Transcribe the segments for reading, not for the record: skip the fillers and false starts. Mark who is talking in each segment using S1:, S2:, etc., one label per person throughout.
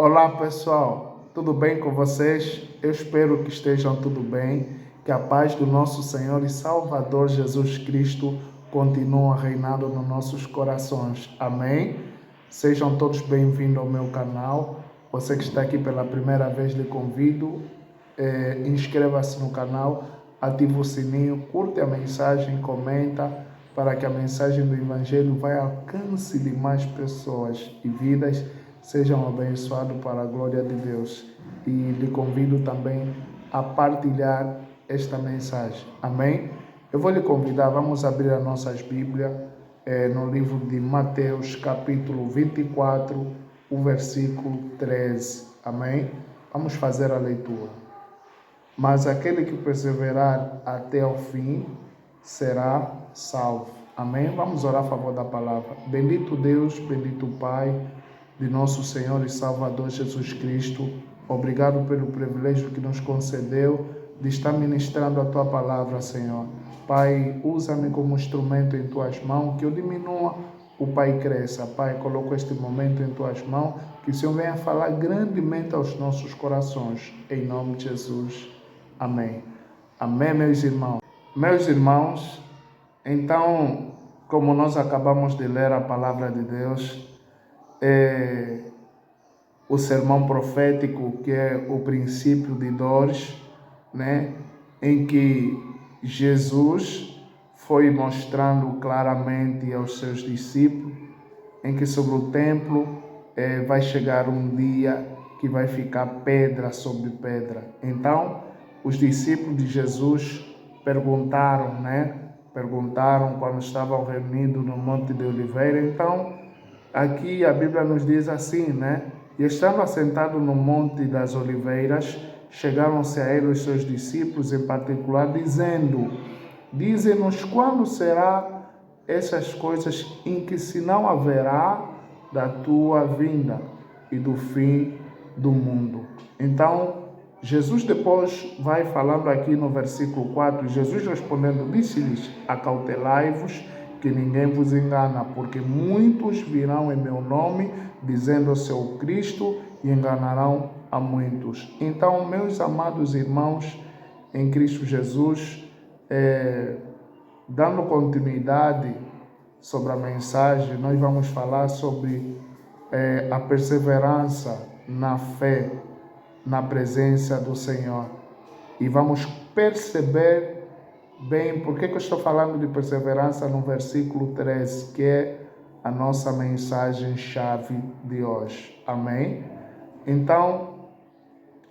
S1: Olá pessoal, tudo bem com vocês? Eu espero que estejam tudo bem, que a paz do nosso Senhor e Salvador Jesus Cristo continue reinando nos nossos corações. Amém? Sejam todos bem-vindos ao meu canal. Você que está aqui pela primeira vez, lhe convido, inscreva-se no canal, ative o sininho, curte a mensagem, comenta, para que a mensagem do Evangelho vai ao alcance de mais pessoas e vidas sejam abençoados para a glória de Deus. E lhe convido também a partilhar esta mensagem. Amém? Eu vou lhe convidar, vamos abrir as nossas Bíblias no livro de Mateus, capítulo 24, o versículo 13. Amém? Vamos fazer a leitura. Mas aquele que perseverar até o fim será salvo. Amém? Vamos orar a favor da palavra. Bendito Deus, bendito Pai de nosso Senhor e Salvador Jesus Cristo. Obrigado pelo privilégio que nos concedeu de estar ministrando a Tua palavra, Senhor. Pai, usa-me como instrumento em Tuas mãos, que eu diminua, o Pai cresça. Pai, coloco este momento em Tuas mãos, que o Senhor venha falar grandemente aos nossos corações. Em nome de Jesus. Amém. Amém, meus irmãos. Meus irmãos, então, como nós acabamos de ler a palavra de Deus, o sermão profético, que é o princípio de dores, né? Em que Jesus foi mostrando claramente aos seus discípulos em que sobre o templo vai chegar um dia que vai ficar pedra sobre pedra. Então, os discípulos de Jesus perguntaram, né? Perguntaram quando estavam reunidos no Monte de Oliveira. Então, aqui a Bíblia nos diz assim, né? E estando assentado no Monte das Oliveiras, chegaram-se a ele os seus discípulos em particular, dizendo: dize-nos quando será essas coisas em que se não haverá da tua vinda e do fim do mundo. Então, Jesus depois vai falando aqui no versículo 4, Jesus respondendo, disse-lhes, acautelai-vos que ninguém vos engana, porque muitos virão em meu nome, dizendo ser o Cristo, e enganarão a muitos. Então, meus amados irmãos em Cristo Jesus, dando continuidade sobre a mensagem, nós vamos falar sobre a perseverança na fé, na presença do Senhor. E vamos perceber bem por que eu estou falando de perseverança no versículo 13, que é a nossa mensagem-chave de hoje. Amém? Então,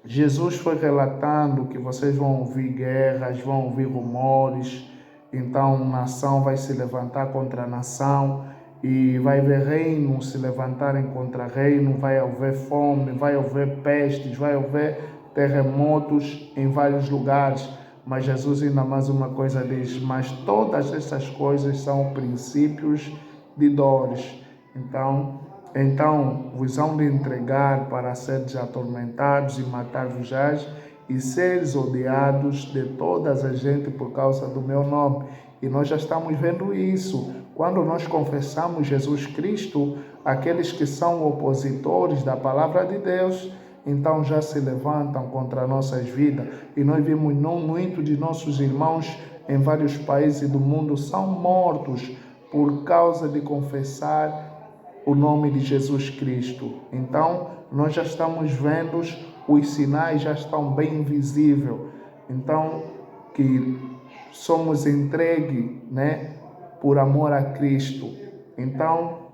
S1: Jesus foi relatando que vocês vão ouvir guerras, vão ouvir rumores, então nação vai se levantar contra nação e vai haver reino se levantarem contra reino, vai haver fome, vai haver pestes, vai haver terremotos em vários lugares. Mas Jesus ainda mais uma coisa diz, mas todas essas coisas são princípios de dores. Então vos hão de entregar para seres atormentados e matar-vos-ás e seres odiados de todas a gente por causa do meu nome. E nós já estamos vendo isso. Quando nós confessamos Jesus Cristo, aqueles que são opositores da palavra de Deus, então já se levantam contra nossas vidas. E nós vimos muito de nossos irmãos em vários países do mundo são mortos por causa de confessar o nome de Jesus Cristo. Então, nós já estamos vendo, os sinais já estão bem visíveis. Então, que somos entregues, né, por amor a Cristo. Então,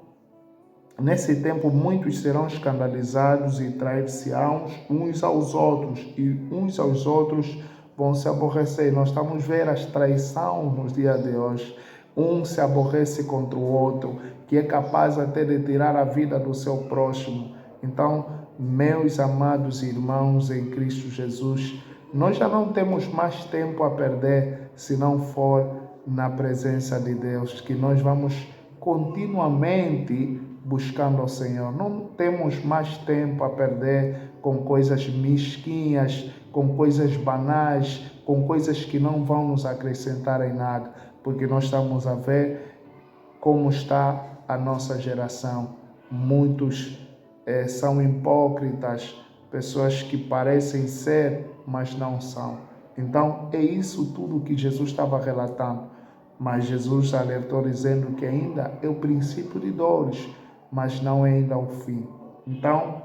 S1: nesse tempo, muitos serão escandalizados e trair-se-ão uns aos outros, e uns aos outros vão se aborrecer. Nós estamos vendo as traições nos dias de hoje. Um se aborrece contra o outro, que é capaz até de tirar a vida do seu próximo. Então, meus amados irmãos em Cristo Jesus, nós já não temos mais tempo a perder se não for na presença de Deus, que nós vamos continuamente buscando ao Senhor. Não temos mais tempo a perder com coisas mesquinhas, com coisas banais, com coisas que não vão nos acrescentar em nada, porque nós estamos a ver como está a nossa geração. Muitos são hipócritas, pessoas que parecem ser, mas não são. Então, é isso tudo que Jesus estava relatando. Mas Jesus alertou dizendo que ainda é o princípio de dores, mas não é ainda o fim. Então,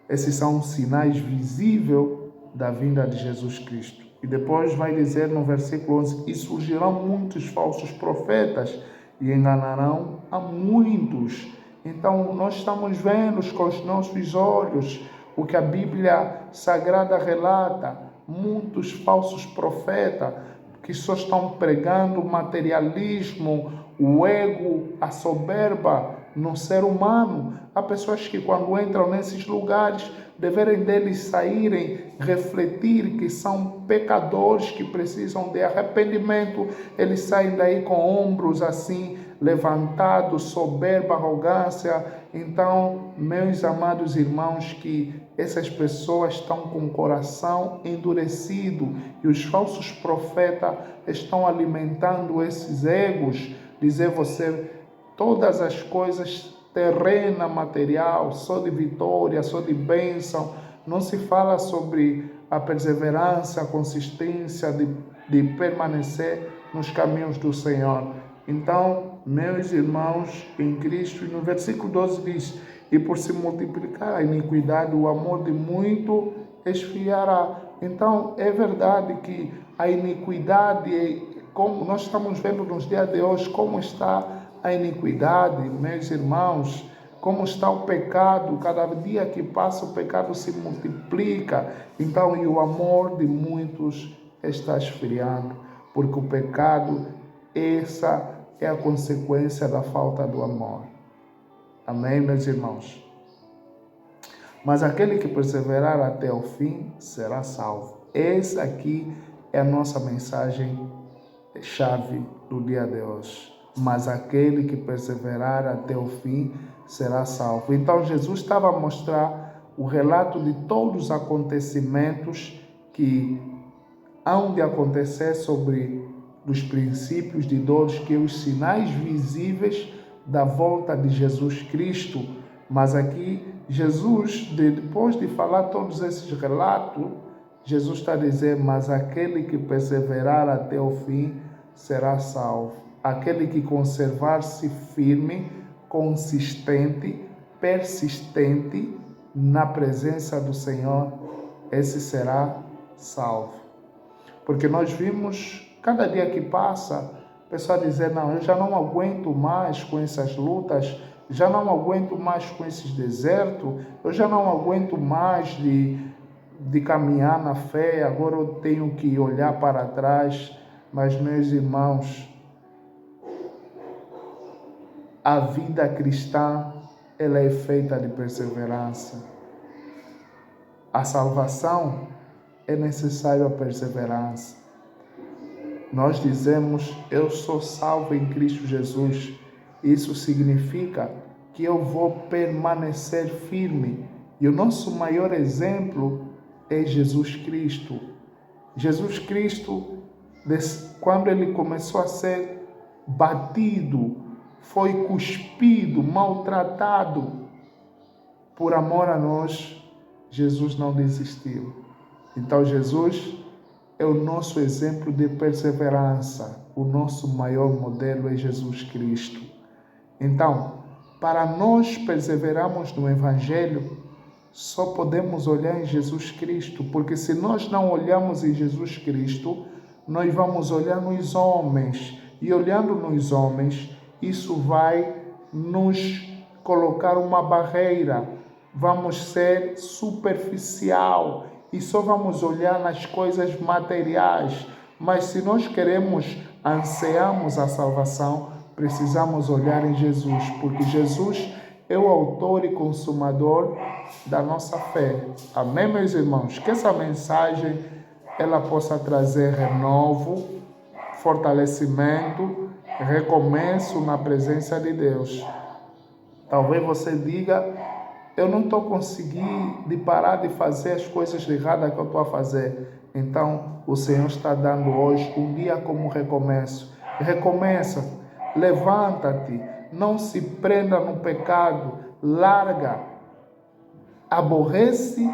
S1: esses são sinais visíveis da vinda de Jesus Cristo. E depois vai dizer no versículo 11, e surgirão muitos falsos profetas e enganarão a muitos. Então, nós estamos vendo com os nossos olhos o que a Bíblia Sagrada relata, muitos falsos profetas que só estão pregando o materialismo, o ego, a soberba no ser humano. Há pessoas que quando entram nesses lugares, deverem deles saírem, refletir que são pecadores que precisam de arrependimento. Eles saem daí com ombros assim, levantados, soberba, arrogância. Então, meus amados irmãos, que essas pessoas estão com o coração endurecido e os falsos profetas estão alimentando esses egos, dizer você todas as coisas terrena, material, só de vitória, só de bênção. Não se fala sobre a perseverança, a consistência de permanecer nos caminhos do Senhor. Então, meus irmãos em Cristo, no versículo 12 diz, e por se multiplicar a iniquidade, o amor de muito esfriará. Então, é verdade que a iniquidade, como nós estamos vendo nos dias de hoje, como está a iniquidade, meus irmãos, como está o pecado, cada dia que passa o pecado se multiplica. Então, e o amor de muitos está esfriando, porque o pecado, essa é a consequência da falta do amor. Amém, meus irmãos? Mas aquele que perseverar até o fim será salvo. Essa aqui é a nossa mensagem chave do dia de hoje. Mas aquele que perseverar até o fim será salvo. Então Jesus estava a mostrar o relato de todos os acontecimentos que hão de acontecer sobre os princípios de dores, que os sinais visíveis da volta de Jesus Cristo. Mas aqui Jesus, depois de falar todos esses relatos, Jesus está a dizer, mas aquele que perseverar até o fim será salvo. Aquele que conservar-se firme, consistente, persistente na presença do Senhor, esse será salvo. Porque nós vimos, cada dia que passa, o pessoal dizer, não, eu já não aguento mais com essas lutas, já não aguento mais com esses desertos, eu já não aguento mais de caminhar na fé, agora eu tenho que olhar para trás. Mas, meus irmãos, a vida cristã, ela é feita de perseverança. A salvação é necessária a perseverança. Nós dizemos, eu sou salvo em Cristo Jesus. Isso significa que eu vou permanecer firme. E o nosso maior exemplo é Jesus Cristo. Jesus Cristo, quando ele começou a ser batido, foi cuspido, maltratado, por amor a nós, Jesus não desistiu. Então Jesus é o nosso exemplo de perseverança. O nosso maior modelo é Jesus Cristo. Então, para nós perseverarmos no Evangelho, só podemos olhar em Jesus Cristo, porque se nós não olharmos em Jesus Cristo, nós vamos olhar nos homens, e olhando nos homens, isso vai nos colocar uma barreira, vamos ser superficial e só vamos olhar nas coisas materiais. Mas se nós ansiamos a salvação, precisamos olhar em Jesus, porque Jesus é o autor e consumador da nossa fé. Amém, meus irmãos? Que essa mensagem ela possa trazer renovo, fortalecimento, recomeço na presença de Deus. Talvez você diga, eu não estou conseguindo de parar de fazer as coisas erradas que eu estou a fazer. Então, o Senhor está dando hoje um dia como recomeço. Recomeça, levanta-te, não se prenda no pecado, larga, aborrece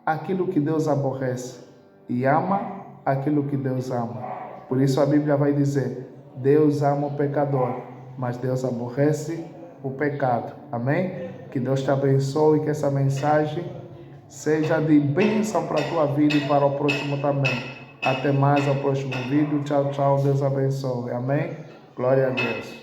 S1: aquilo que Deus aborrece e ama aquilo que Deus ama. Por isso a Bíblia vai dizer: Deus ama o pecador, mas Deus aborrece o pecado. Amém? Que Deus te abençoe e que essa mensagem seja de bênção para a tua vida e para o próximo também. Até mais ao próximo vídeo. Tchau, tchau. Deus abençoe. Amém? Glória a Deus.